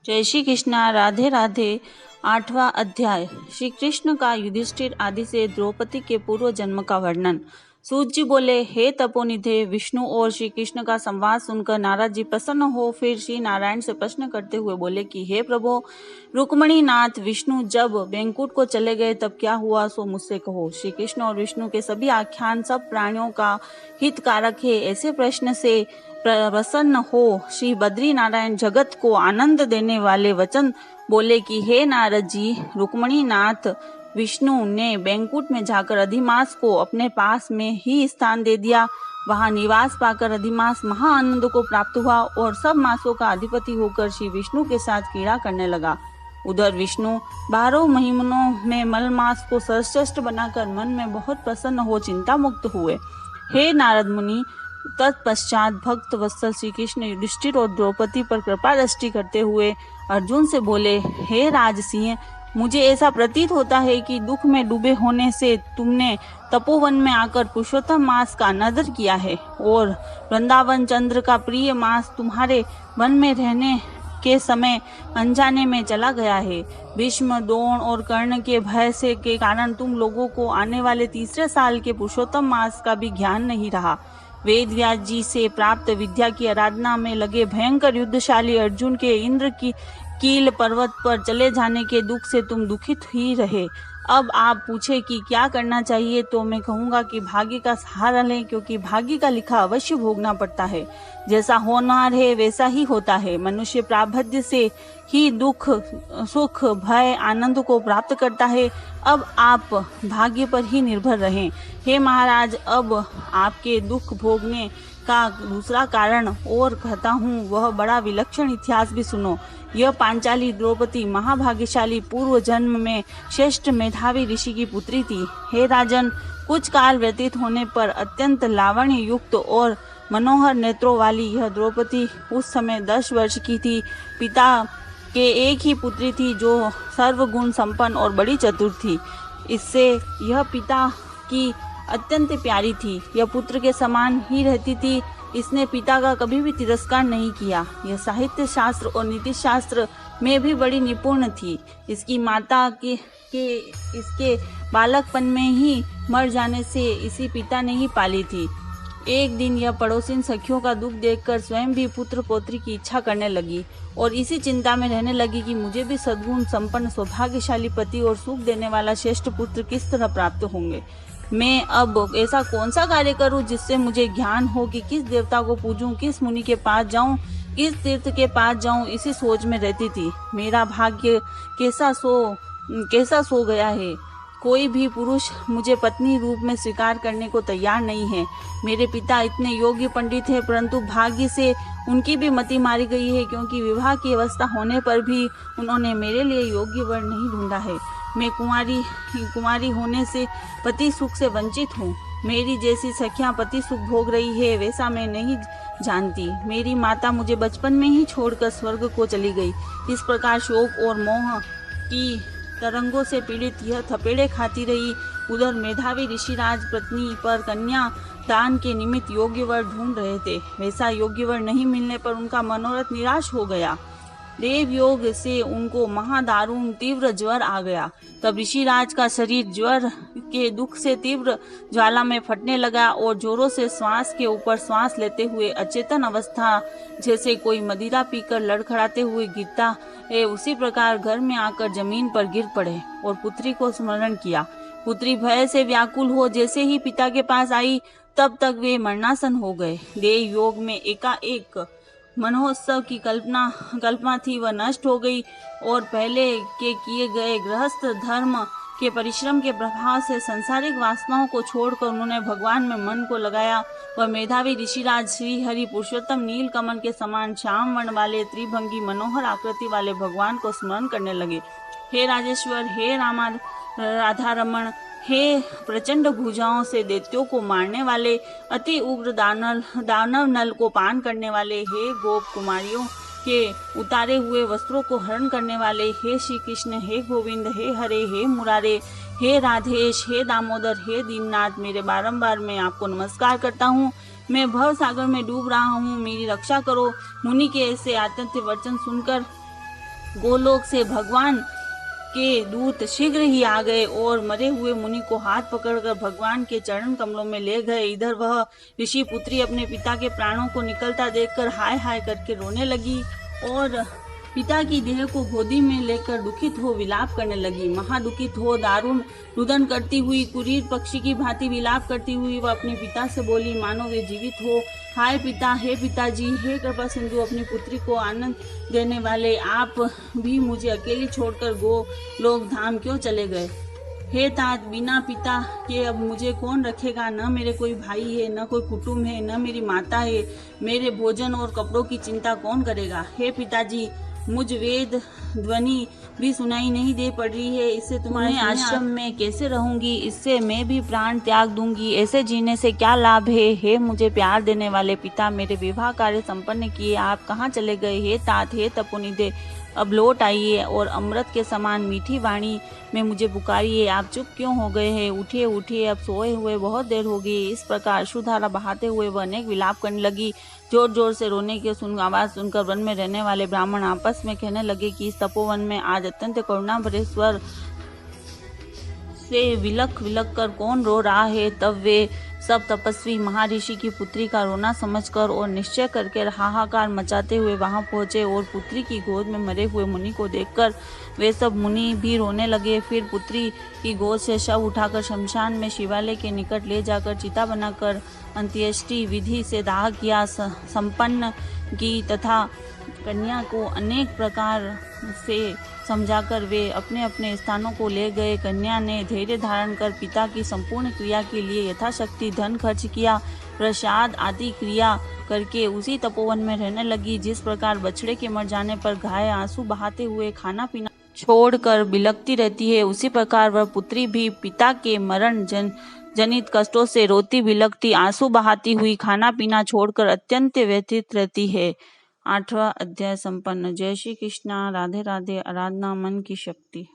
जय श्री कृष्णा। राधे राधे। 8वां अध्याय। श्री कृष्ण का युधिष्ठिर आदि से द्रौपदी के पूर्व जन्म का वर्णन। सूत जी बोले, हे तपोनिधे, विष्णु और श्री कृष्ण का संवाद सुनकर नारद जी प्रसन्न हो फिर श्री नारायण से प्रश्न करते हुए बोले कि हे प्रभु, रुक्मणी नाथ विष्णु जब बैंकुट को चले गए तब क्या हुआ सो मुझसे कहो। श्री कृष्ण और विष्णु के सभी आख्यान सब प्राणियों का हितकारक है। ऐसे प्रश्न से प्रसन्न हो श्री बद्री नारायण जगत को आनंद देने वाले वचन बोले कि हे नारद जी, रुक्मणी नाथ विष्णु ने बैंकुट में जाकर अधिमास को अपने पास में ही स्थान दे दिया। वहां निवास पाकर अधिमास महाआनंद को प्राप्त हुआ और सब मासों का अधिपति होकर श्री विष्णु के साथ क्रीड़ा करने लगा। उधर विष्णु 12 महीनों में मल मास को सर्वश्रेष्ठ बनाकर मन में बहुत प्रसन्न हो चिंता मुक्त हुए। हे नारद मुनि, तत्पश्चात भक्त वत्सल श्री कृष्ण युधिष्ठिर और द्रौपदी पर कृपा दृष्टि करते हुए अर्जुन से बोले, हे राजसिंह, मुझे ऐसा प्रतीत होता है कि दुख में डूबे होने से तुमने तपोवन में आकर पुरुषोत्तम मास का अनादर किया है और वृंदावन चंद्र का प्रिय मास तुम्हारे वन में रहने के समय अनजाने में चला गया है। भीष्म, द्रोण और कर्ण के भय से के कारण तुम लोगों को आने वाले तीसरे साल के पुरुषोत्तम मास का भी ज्ञान नहीं रहा। वेद व्यास जी से प्राप्त विद्या की आराधना में लगे भयंकर युद्धशाली अर्जुन के इंद्र की कील पर्वत पर चले जाने के दुख से तुम दुखित ही रहे। अब आप पूछे कि क्या करना चाहिए, तो मैं कहूँगा कि भाग्य का सहारा लें, क्योंकि भाग्य का लिखा अवश्य भोगना पड़ता है। जैसा होनहार है वैसा ही होता है। मनुष्य प्रारब्ध से ही दुख, सुख, भय, आनंद को प्राप्त करता है। अब आप भाग्य पर ही निर्भर रहें। हे महाराज, अब आपके दुख भोगने का दूसरा कारण और कहता हूँ, वह बड़ा विलक्षण इतिहास भी सुनो। यह पांचाली द्रौपदी महाभाग्यशाली पूर्व जन्म में श्रेष्ठ मेधावी ऋषि की पुत्री थी। हे राजन, कुछ काल व्यतीत होने पर अत्यंत लावण्य युक्त और मनोहर नेत्रों वाली यह द्रौपदी उस समय 10 वर्ष की थी। पिता के एक ही पुत्री थी जो सर्वगुण संपन्न और बड़ी चतुर थी। इससे यह पिता की अत्यंत प्यारी थी। यह पुत्र के समान ही रहती थी। इसने पिता का कभी भी तिरस्कार नहीं किया। यह साहित्य शास्त्र और नीति शास्त्र में भी बड़ी निपुण थी। इसकी माता के इसके बालकपन में ही मर जाने से इसी पिता ने ही पाली थी। एक दिन यह पड़ोसिन सखियों का दुख देखकर स्वयं भी पुत्र पौत्री की इच्छा करने लगी और इसी चिंता में रहने लगी कि मुझे भी सद्गुण संपन्न सौभाग्यशाली पति और सुख देने वाला श्रेष्ठ पुत्र किस तरह प्राप्त होंगे। मैं अब ऐसा कौन सा कार्य करूं जिससे मुझे ज्ञान हो कि किस देवता को पूजूं, किस मुनि के पास जाऊं, किस तीर्थ के पास जाऊं, इसी सोच में रहती थी। मेरा भाग्य कैसा सो गया है। कोई भी पुरुष मुझे पत्नी रूप में स्वीकार करने को तैयार नहीं है। मेरे पिता इतने योग्य पंडित हैं, परंतु भाग्य से उनकी भी मति मारी गई है, क्योंकि विवाह की अवस्था होने पर भी उन्होंने मेरे लिए योग्य वर नहीं ढूंढा है। मैं कुमारी होने से पति सुख से वंचित हूँ। मेरी जैसी सखियां पति सुख भोग रही है वैसा मैं नहीं जानती। मेरी माता मुझे बचपन में ही छोड़कर स्वर्ग को चली गई। इस प्रकार शोक और मोह की तरंगों से पीड़ित यह थपेड़े खाती रही। उधर मेधावी ऋषिराज पत्नी पर कन्या दान के निमित्त योग्य वर ढूंढ रहे थे। वैसा योग्य वर नहीं मिलने पर उनका मनोरथ निराश हो गया। देव योग से उनको महादारुण तीव्र ज्वर आ गया। तब ऋषिराज का शरीर ज्वर के दुख से तीव्र ज्वाला में फटने लगा और जोरों से श्वास के ऊपर श्वास लेते हुए अचेतन अवस्था जैसे कोई मदिरा पीकर लड़खड़ाते हुए गिरता है, उसी प्रकार घर में आकर जमीन पर गिर पड़े और पुत्री को स्मरण किया। पुत्री भय से व्याकुल हो जैसे ही पिता के पास आई, तब तक वे मरणासन हो गए। देव योग में एकाएक मनोत्सव की कल्पना थी, वह नष्ट हो गई और पहले के किए गए गृहस्थ धर्म के परिश्रम के प्रभाव से सांसारिक वासनाओं को छोड़कर उन्होंने भगवान में मन को लगाया। वह मेधावी ऋषिराज श्री हरि पुरुषोत्तम नील कमल के समान श्याम वर्ण वाले त्रिभंगी मनोहर आकृति वाले भगवान को स्मरण करने लगे। हे राजेश्वर, हे राधा रमण, हे प्रचंड भुजाओं से दैत्यों को मारने वाले, अति उग्र दानव नल को पान करने वाले, हे गोप कुमारियों के उतारे हुए वस्त्रों को हरण करने वाले, हे श्री कृष्ण, हे गोविंद, हे हरे, हे मुरारे, हे राधेश, हे दामोदर, हे दीननाथ, मेरे बारंबार मैं आपको नमस्कार करता हूँ। मैं भव सागर में डूब रहा हूँ, मेरी रक्षा करो। मुनि के ऐसे आतंक वचन सुनकर गोलोक से भगवान के दूत शीघ्र ही आ गए और मरे हुए मुनि को हाथ पकड़कर भगवान के चरण कमलों में ले गए। इधर वह ऋषि पुत्री अपने पिता के प्राणों को निकलता देखकर हाय हाय करके रोने लगी और पिता की देह को गोदी में लेकर दुखित हो विलाप करने लगी। महादुखित हो दारुण रुदन करती हुई कुरीर पक्षी की भांति विलाप करती हुई वह अपने पिता से बोली, मानो वे जीवित हो। हाय पिता, हे पिताजी, हे कृपा सिंधु, अपनी पुत्री को आनंद देने वाले, आप भी मुझे अकेली छोड़कर गोलोक धाम क्यों चले गए? हे तात, बिना पिता के अब मुझे कौन रखेगा? न मेरे कोई भाई है, न कोई कुटुंब है, न मेरी माता है। मेरे भोजन और कपड़ों की चिंता कौन करेगा? हे पिताजी, मुझ वेद ध्वनि भी सुनाई नहीं दे पड़ रही है। इससे तुम्हारे आश्रम में कैसे रहूंगी? इससे मैं भी प्राण त्याग दूंगी। ऐसे जीने से क्या लाभ है? हे मुझे प्यार देने वाले पिता, मेरे विवाह कार्य संपन्न किए आप कहाँ चले गए? हे तात, हे तपोनिधे, अब लौट आइए और अमृत के समान मीठी वाणी में मुझे पुकारिए। आप चुप क्यों हो गए हैं? उठिए उठिए, अब सोए हुए बहुत देर हो गई। इस प्रकार अश्रुधारा बहाते हुए वह अनेक विलाप करने लगी। जोर जोर से रोने की आवाज सुनकर वन में रहने वाले ब्राह्मण आपस में कहने लगे कि इस तपोवन में आज अत्यंत करुणा भरे स्वर से विलख विलख कर कौन रो रहा है? तब वे सब तपस्वी महर्षि की पुत्री का रोना समझकर और निश्चय करके हाहाकार मचाते हुए वहां पहुंचे और पुत्री की गोद में मरे हुए मुनि को देखकर वे सब मुनि भी रोने लगे। फिर पुत्री की गोद से शव उठाकर शमशान में शिवालय के निकट ले जाकर चिता बनाकर अंत्येष्टि विधि से दाह किया संपन्न की तथा कन्या को अनेक प्रकार से समझाकर वे अपने अपने स्थानों को ले गए। कन्या ने धैर्य धारण कर पिता की संपूर्ण क्रिया के लिए यथाशक्ति धन खर्च किया। प्रसाद आदि क्रिया करके उसी तपोवन में रहने लगी। जिस प्रकार बछड़े के मर जाने पर गाय आंसू बहाते हुए खाना पीना छोड़कर बिलखती रहती है, उसी प्रकार वह पुत्री भी पिता के मरण जनित कष्टों से रोती बिलखती आंसू बहाती हुई खाना पीना छोड़कर अत्यंत व्यथित रहती है। 8वां अध्याय संपन्न। जय श्री कृष्णा। राधे राधे। आराधना मन की शक्ति।